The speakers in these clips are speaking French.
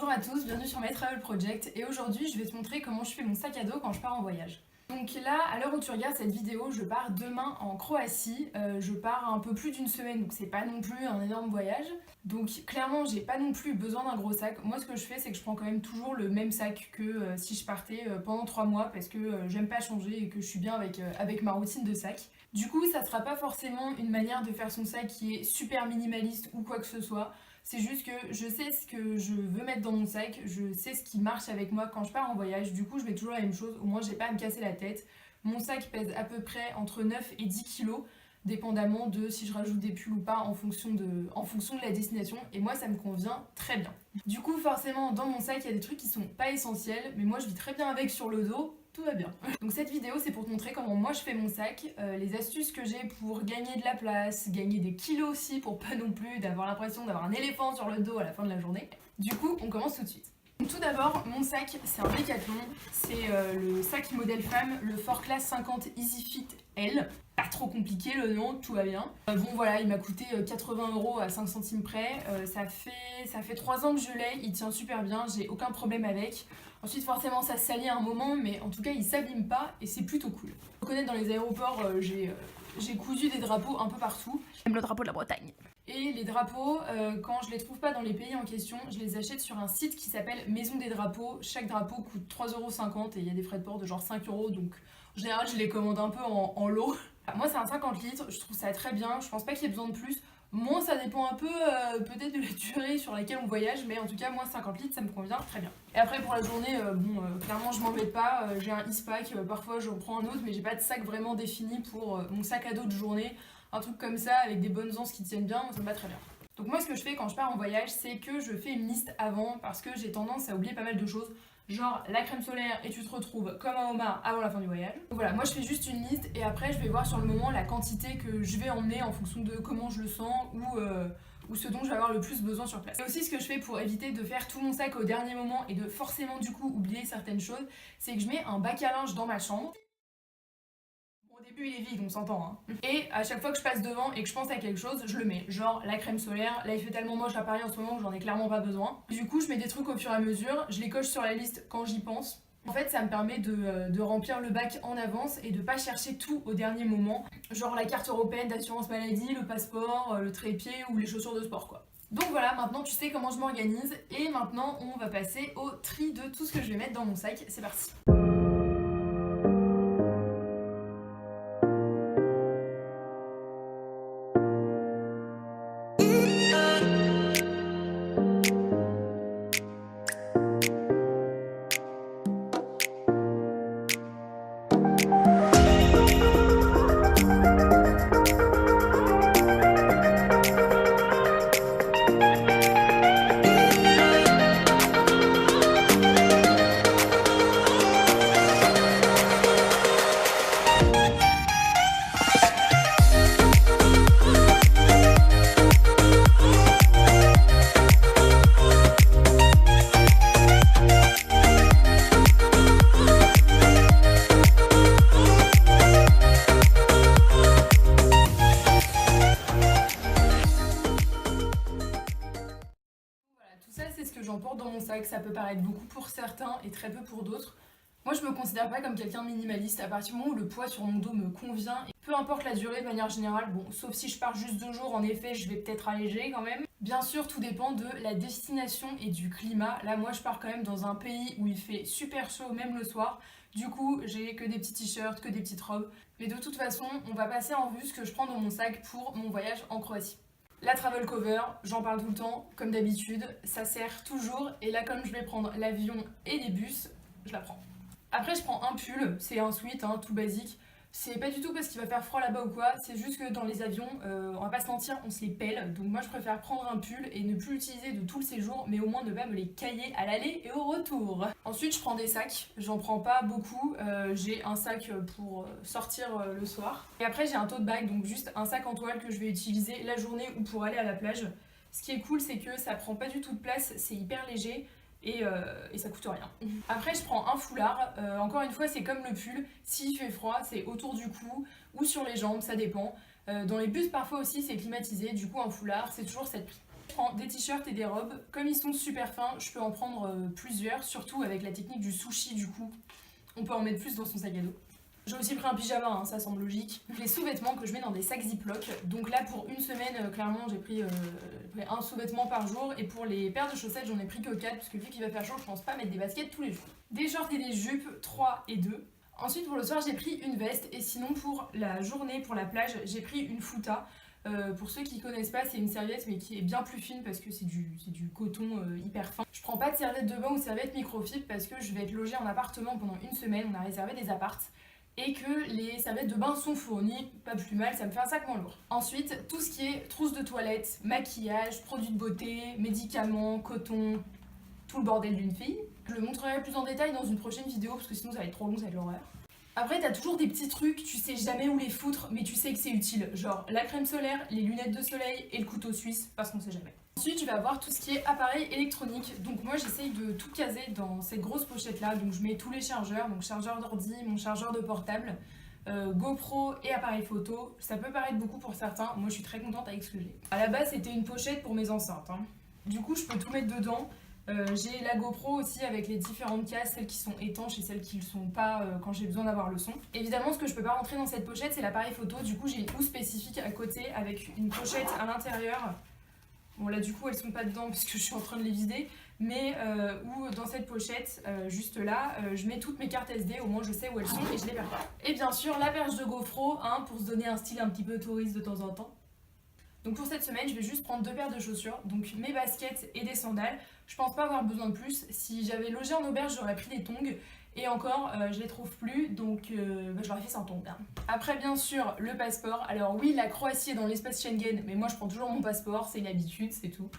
Bonjour à tous, bienvenue sur My Travel Project et aujourd'hui je vais te montrer comment je fais mon sac à dos quand je pars en voyage. Donc là, à l'heure où tu regardes cette vidéo, je pars demain en Croatie, je pars un peu plus d'une semaine donc c'est pas non plus un énorme voyage. Donc clairement j'ai pas non plus besoin d'un gros sac. Moi ce que je fais c'est que je prends quand même toujours le même sac que si je partais pendant 3 mois parce que j'aime pas changer et que je suis bien avec ma routine de sac. Du coup ça sera pas forcément une manière de faire son sac qui est super minimaliste ou quoi que ce soit. C'est juste que je sais ce que je veux mettre dans mon sac, je sais ce qui marche avec moi quand je pars en voyage, du coup je mets toujours la même chose, au moins j'ai pas à me casser la tête. Mon sac pèse à peu près entre 9 et 10 kilos, dépendamment de si je rajoute des pulls ou pas en fonction de la destination, et moi ça me convient très bien. Du coup forcément dans mon sac il y a des trucs qui sont pas essentiels, mais moi je vis très bien avec sur le dos. Tout va bien. Donc cette vidéo c'est pour te montrer comment moi je fais mon sac, les astuces que j'ai pour gagner de la place, gagner des kilos aussi pour pas non plus d'avoir l'impression d'avoir un éléphant sur le dos à la fin de la journée. Du coup on commence tout de suite. Donc, tout d'abord mon sac c'est un Decathlon, c'est le sac modèle femme, le Fort Class 50 Easy Fit L. Pas trop compliqué le nom, tout va bien. Bon voilà, il m'a coûté 80 € à 5 centimes près, ça fait 3 ans que je l'ai, il tient super bien, j'ai aucun problème avec. Ensuite forcément ça se salit à un moment, mais en tout cas il s'abîme pas et c'est plutôt cool. Faut connaître dans les aéroports, j'ai cousu des drapeaux un peu partout. J'aime le drapeau de la Bretagne. Et les drapeaux, quand je les trouve pas dans les pays en question, je les achète sur un site qui s'appelle Maison des Drapeaux. Chaque drapeau coûte 3,50 € et il y a des frais de port de genre 5 €, donc en général je les commande un peu en lot. Moi c'est un 50 litres, je trouve ça très bien, je pense pas qu'il y ait besoin de plus. Moi ça dépend un peu peut-être de la durée sur laquelle on voyage, mais en tout cas moi 50 litres ça me convient très bien. Et après pour la journée, clairement je m'embête pas, j'ai un Eastpak, parfois j'en prends un autre, mais j'ai pas de sac vraiment défini pour mon sac à dos de journée. Un truc comme ça avec des bonnes anses qui tiennent bien, ça me va très bien. Donc moi ce que je fais quand je pars en voyage, c'est que je fais une liste avant parce que j'ai tendance à oublier pas mal de choses. Genre la crème solaire et tu te retrouves comme un homard avant la fin du voyage. Donc voilà, moi je fais juste une liste et après je vais voir sur le moment la quantité que je vais emmener en fonction de comment je le sens ou ce dont je vais avoir le plus besoin sur place. Et aussi ce que je fais pour éviter de faire tout mon sac au dernier moment et de forcément du coup oublier certaines choses, c'est que je mets un bac à linge dans ma chambre. Au début il est vide, on s'entend hein. Et à chaque fois que je passe devant et que je pense à quelque chose, je le mets. Genre la crème solaire, là il fait tellement moche à Paris en ce moment que j'en ai clairement pas besoin. Du coup je mets des trucs au fur et à mesure, je les coche sur la liste quand j'y pense. En fait ça me permet de remplir le bac en avance et de pas chercher tout au dernier moment. Genre la carte européenne d'assurance maladie, le passeport, le trépied ou les chaussures de sport quoi. Donc voilà, maintenant tu sais comment je m'organise et maintenant on va passer au tri de tout ce que je vais mettre dans mon sac. C'est parti. C'est ce que j'emporte dans mon sac, ça peut paraître beaucoup pour certains et très peu pour d'autres. Moi je me considère pas comme quelqu'un de minimaliste, à partir du moment où le poids sur mon dos me convient, et peu importe la durée de manière générale, bon sauf si je pars juste 2 jours en effet je vais peut-être alléger quand même. Bien sûr tout dépend de la destination et du climat, là moi je pars quand même dans un pays où il fait super chaud même le soir, du coup j'ai que des petits t-shirts, que des petites robes, mais de toute façon on va passer en vue ce que je prends dans mon sac pour mon voyage en Croatie. La travel cover, j'en parle tout le temps, comme d'habitude, ça sert toujours, et là comme je vais prendre l'avion et les bus, je la prends. Après je prends un pull, c'est un sweat, hein, tout basique, c'est pas du tout parce qu'il va faire froid là-bas ou quoi, c'est juste que dans les avions, on va pas se mentir, on se les pèle, donc moi je préfère prendre un pull et ne plus l'utiliser de tout le séjour, mais au moins ne pas me les cailler à l'aller et au retour. Ensuite je prends des sacs, j'en prends pas beaucoup, j'ai un sac pour sortir le soir, et après j'ai un tote bag, donc juste un sac en toile que je vais utiliser la journée ou pour aller à la plage. Ce qui est cool c'est que ça prend pas du tout de place, c'est hyper léger, et ça coûte rien. Après je prends un foulard, encore une fois c'est comme le pull, s'il fait froid c'est autour du cou ou sur les jambes, ça dépend. Dans les bus parfois aussi c'est climatisé, du coup un foulard c'est toujours cette prends des t-shirts et des robes. Comme ils sont super fins, je peux en prendre plusieurs, surtout avec la technique du sushi du coup. On peut en mettre plus dans son sac à dos. J'ai aussi pris un pyjama, hein, ça semble logique. Les sous-vêtements que je mets dans des sacs Ziploc. Donc là, pour une semaine, clairement, j'ai pris un sous-vêtement par jour. Et pour les paires de chaussettes, j'en ai pris que 4, parce que vu qu'il va faire chaud, je pense pas mettre des baskets tous les jours. Des shorts et des jupes, 3 et 2. Ensuite, pour le soir, j'ai pris une veste. Et sinon, pour la journée, pour la plage, j'ai pris une fouta. Pour ceux qui connaissent pas, c'est une serviette mais qui est bien plus fine parce que c'est du coton hyper fin. Je prends pas de serviette de bain ou de serviette microfibre parce que je vais être logée en appartement pendant une semaine, on a réservé des apparts et que les serviettes de bain sont fournies, pas plus mal, ça me fait un sac moins lourd. Ensuite, tout ce qui est trousse de toilette, maquillage, produits de beauté, médicaments, coton, tout le bordel d'une fille. Je le montrerai plus en détail dans une prochaine vidéo parce que sinon ça va être trop long, ça va être l'horreur. Après, t'as toujours des petits trucs, tu sais jamais où les foutre, mais tu sais que c'est utile. Genre la crème solaire, les lunettes de soleil et le couteau suisse, parce qu'on sait jamais. Ensuite, je vais avoir tout ce qui est appareil électronique. Donc moi, j'essaye de tout caser dans cette grosse pochette-là. Donc je mets tous les chargeurs, donc chargeur d'ordi, mon chargeur de portable, GoPro et appareil photo. Ça peut paraître beaucoup pour certains, moi je suis très contente avec ce que j'ai. À la base, c'était une pochette pour mes enceintes, hein. Du coup, je peux tout mettre dedans. J'ai la GoPro aussi avec les différentes cases, celles qui sont étanches et celles qui ne le sont pas quand j'ai besoin d'avoir le son. Évidemment, ce que je peux pas rentrer dans cette pochette, c'est l'appareil photo. Du coup, j'ai une housse spécifique à côté avec une pochette à l'intérieur. Bon, là, du coup, elles sont pas dedans puisque je suis en train de les vider. Mais où dans cette pochette, juste là, je mets toutes mes cartes SD, au moins je sais où elles sont et je les perds pas. Et bien sûr, la perche de GoPro, hein, pour se donner un style un petit peu touriste de temps en temps. Donc pour cette semaine, je vais juste prendre 2 paires de chaussures, donc mes baskets et des sandales. Je pense pas avoir besoin de plus. Si j'avais logé en auberge, j'aurais pris des tongs. Et encore, je les trouve plus, donc je l'aurais fait sans tongs. Hein. Après, bien sûr, le passeport. Alors oui, la Croatie est dans l'espace Schengen, mais moi je prends toujours mon passeport, c'est une habitude, c'est tout.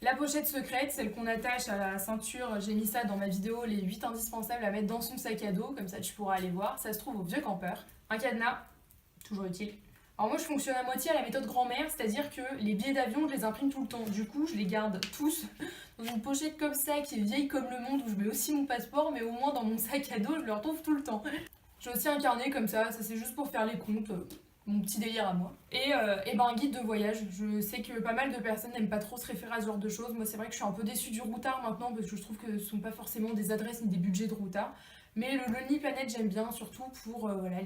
La pochette secrète, celle qu'on attache à la ceinture, j'ai mis ça dans ma vidéo, les 8 indispensables à mettre dans son sac à dos, comme ça tu pourras aller voir. Ça se trouve au Vieux Campeur. Un cadenas, toujours utile. Alors moi je fonctionne à moitié à la méthode grand-mère, c'est-à-dire que les billets d'avion je les imprime tout le temps. Du coup je les garde tous dans une pochette comme ça qui est vieille comme le monde où je mets aussi mon passeport, mais au moins dans mon sac à dos je le retrouve tout le temps. J'ai aussi un carnet comme ça c'est juste pour faire les comptes, mon petit délire à moi. Et ben un guide de voyage. Je sais que pas mal de personnes n'aiment pas trop se référer à ce genre de choses. Moi c'est vrai que je suis un peu déçue du routard maintenant parce que je trouve que ce sont pas forcément des adresses ni des budgets de routard. Mais le Lonely Planet j'aime bien surtout pour voilà,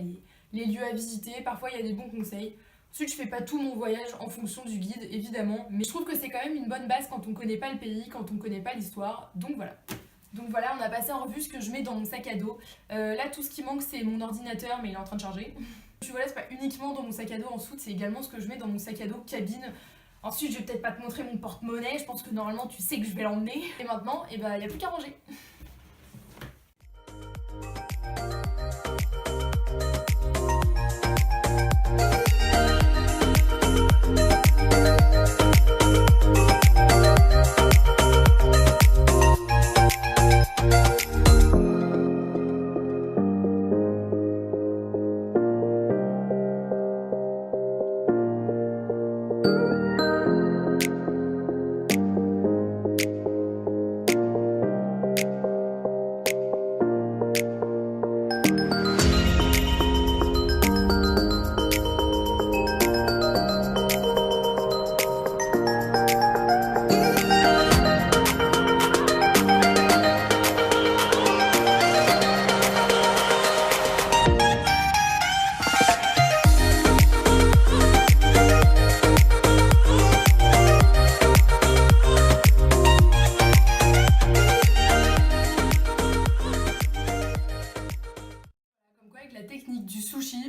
les lieux à visiter, parfois il y a des bons conseils. Ensuite, je fais pas tout mon voyage en fonction du guide, évidemment, mais je trouve que c'est quand même une bonne base quand on connaît pas le pays, quand on connaît pas l'histoire, donc voilà. Donc voilà, on a passé en revue ce que je mets dans mon sac à dos. Là, tout ce qui manque, c'est mon ordinateur, mais il est en train de charger. Puis voilà, c'est pas uniquement dans mon sac à dos en soute, c'est également ce que je mets dans mon sac à dos cabine. Ensuite, je vais peut-être pas te montrer mon porte-monnaie, je pense que normalement tu sais que je vais l'emmener. Et maintenant, eh ben, y a plus qu'à ranger.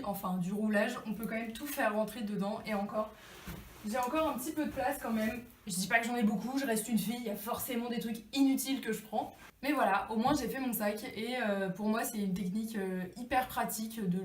Enfin du roulage, on peut quand même tout faire rentrer dedans et encore. J'ai encore un petit peu de place quand même. Je dis pas que j'en ai beaucoup, je reste une fille, il y a forcément des trucs inutiles que je prends. Mais voilà, au moins j'ai fait mon sac et pour moi c'est une technique hyper pratique de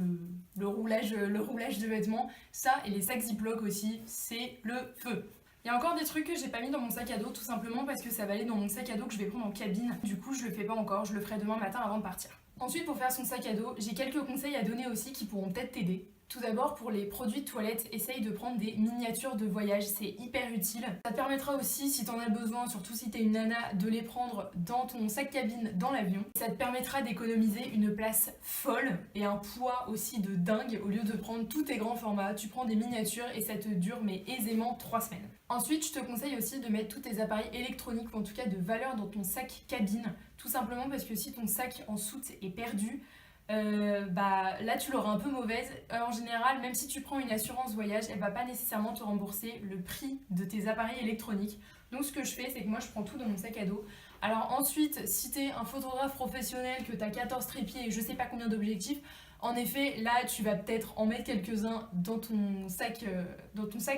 le roulage de vêtements. Ça et les sacs Ziploc aussi, c'est le feu. Il y a encore des trucs que j'ai pas mis dans mon sac à dos tout simplement parce que ça va aller dans mon sac à dos que je vais prendre en cabine. Du coup je le fais pas encore, je le ferai demain matin avant de partir. Ensuite, pour faire son sac à dos, j'ai quelques conseils à donner aussi qui pourront peut-être t'aider. Tout d'abord, pour les produits de toilette, essaye de prendre des miniatures de voyage, c'est hyper utile. Ça te permettra aussi, si t'en as besoin, surtout si t'es une nana, de les prendre dans ton sac cabine dans l'avion. Ça te permettra d'économiser une place folle et un poids aussi de dingue. Au lieu de prendre tous tes grands formats, tu prends des miniatures et ça te dure mais aisément 3 semaines. Ensuite, je te conseille aussi de mettre tous tes appareils électroniques, ou en tout cas de valeur, dans ton sac cabine. Tout simplement parce que si ton sac en soute est perdu, là tu l'auras un peu mauvaise. En général, même si tu prends une assurance voyage, elle va pas nécessairement te rembourser le prix de tes appareils électroniques. Donc ce que je fais, c'est que moi je prends tout dans mon sac à dos. Alors ensuite, si t'es un photographe professionnel, que t'as 14 trépieds et je sais pas combien d'objectifs, en effet, là tu vas peut-être en mettre quelques-uns dans ton sac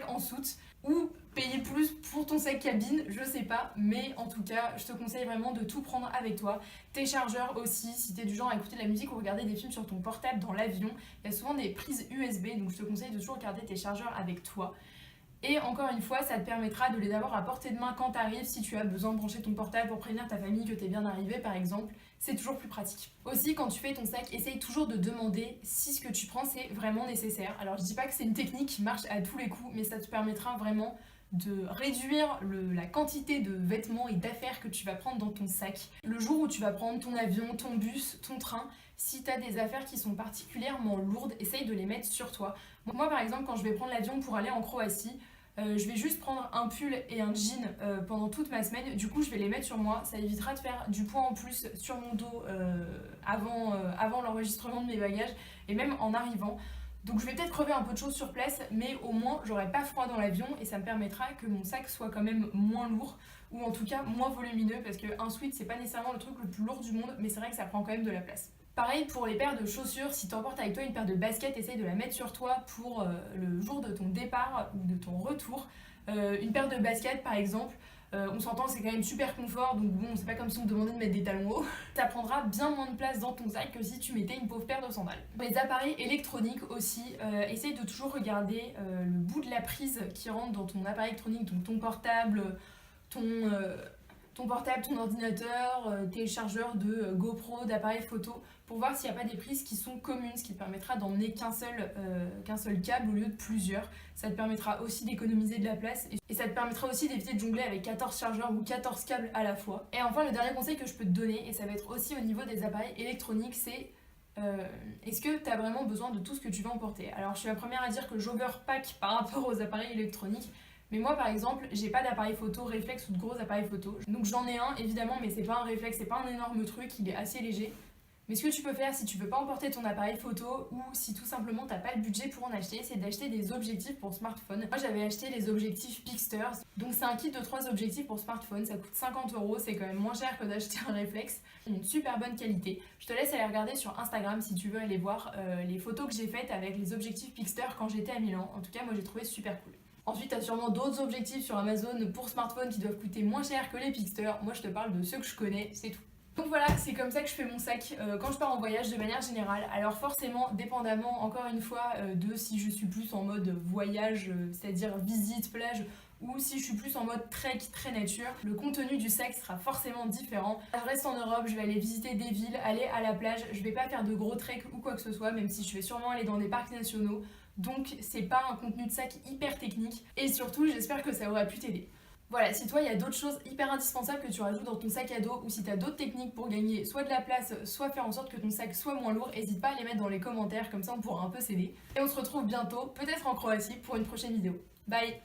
en soute, ou payer plus pour ton sac cabine, je sais pas, mais en tout cas, je te conseille vraiment de tout prendre avec toi. Tes chargeurs aussi, si t'es du genre à écouter de la musique ou regarder des films sur ton portable dans l'avion, il y a souvent des prises USB, donc je te conseille de toujours garder tes chargeurs avec toi. Et encore une fois, ça te permettra de les avoir à portée de main quand t'arrives, si tu as besoin de brancher ton portable pour prévenir ta famille que t'es bien arrivé par exemple, c'est toujours plus pratique. Aussi, quand tu fais ton sac, essaye toujours de demander si ce que tu prends c'est vraiment nécessaire. Alors je dis pas que c'est une technique qui marche à tous les coups, mais ça te permettra vraiment de réduire la quantité de vêtements et d'affaires que tu vas prendre dans ton sac. Le jour où tu vas prendre ton avion, ton bus, ton train, si tu as des affaires qui sont particulièrement lourdes, essaye de les mettre sur toi. Moi par exemple, quand je vais prendre l'avion pour aller en Croatie, je vais juste prendre un pull et un jean pendant toute ma semaine. Du coup, je vais les mettre sur moi. Ça évitera de faire du poids en plus sur mon dos avant l'enregistrement de mes bagages et même en arrivant. Donc je vais peut-être crever un peu de choses sur place, mais au moins j'aurai pas froid dans l'avion et ça me permettra que mon sac soit quand même moins lourd, ou en tout cas moins volumineux, parce qu'un sweat c'est pas nécessairement le truc le plus lourd du monde, mais c'est vrai que ça prend quand même de la place. Pareil pour les paires de chaussures, si tu emportes avec toi une paire de baskets, essaye de la mettre sur toi pour le jour de ton départ ou de ton retour. Une paire de baskets par exemple, on s'entend, c'est quand même super confort, donc bon, c'est pas comme si on te demandait de mettre des talons hauts. Ça prendra bien moins de place dans ton sac que si tu mettais une pauvre paire de sandales. Pour les appareils électroniques aussi, essaye de toujours regarder le bout de la prise qui rentre dans ton appareil électronique, donc ton portable, ton ordinateur, tes chargeurs de GoPro, d'appareils photo, pour voir s'il n'y a pas des prises qui sont communes, ce qui te permettra d'emmener qu'un seul câble au lieu de plusieurs. Ça te permettra aussi d'économiser de la place et ça te permettra aussi d'éviter de jongler avec 14 chargeurs ou 14 câbles à la fois. Et enfin, le dernier conseil que je peux te donner, et ça va être aussi au niveau des appareils électroniques, c'est est-ce que tu as vraiment besoin de tout ce que tu vas emporter? Alors je suis la première à dire que j'overpack par rapport aux appareils électroniques. Mais moi par exemple, j'ai pas d'appareil photo réflexe ou de gros appareils photo. Donc j'en ai un évidemment, mais c'est pas un réflexe, c'est pas un énorme truc, il est assez léger. Mais ce que tu peux faire si tu veux pas emporter ton appareil photo ou si tout simplement t'as pas le budget pour en acheter, c'est d'acheter des objectifs pour smartphone. Moi j'avais acheté les objectifs Pixters, donc c'est un kit de 3 objectifs pour smartphone, ça coûte 50€, c'est quand même moins cher que d'acheter un réflexe. Une super bonne qualité. Je te laisse aller regarder sur Instagram si tu veux aller voir les photos que j'ai faites avec les objectifs Pixters quand j'étais à Milan. En tout cas moi j'ai trouvé super cool. Ensuite, tu as sûrement d'autres objectifs sur Amazon pour smartphone qui doivent coûter moins cher que les Pixters. Moi, je te parle de ceux que je connais, c'est tout. Donc voilà, c'est comme ça que je fais mon sac quand je pars en voyage de manière générale. Alors forcément, dépendamment encore une fois de si je suis plus en mode voyage, c'est-à-dire visite, plage, ou si je suis plus en mode trek, très nature, le contenu du sac sera forcément différent. Je reste en Europe, je vais aller visiter des villes, aller à la plage, je vais pas faire de gros treks ou quoi que ce soit, même si je vais sûrement aller dans des parcs nationaux. Donc c'est pas un contenu de sac hyper technique, et surtout j'espère que ça aura pu t'aider. Voilà, si toi il y a d'autres choses hyper indispensables que tu rajoutes dans ton sac à dos, ou si tu as d'autres techniques pour gagner soit de la place, soit faire en sorte que ton sac soit moins lourd, n'hésite pas à les mettre dans les commentaires, comme ça on pourra un peu s'aider. Et on se retrouve bientôt, peut-être en Croatie, pour une prochaine vidéo. Bye!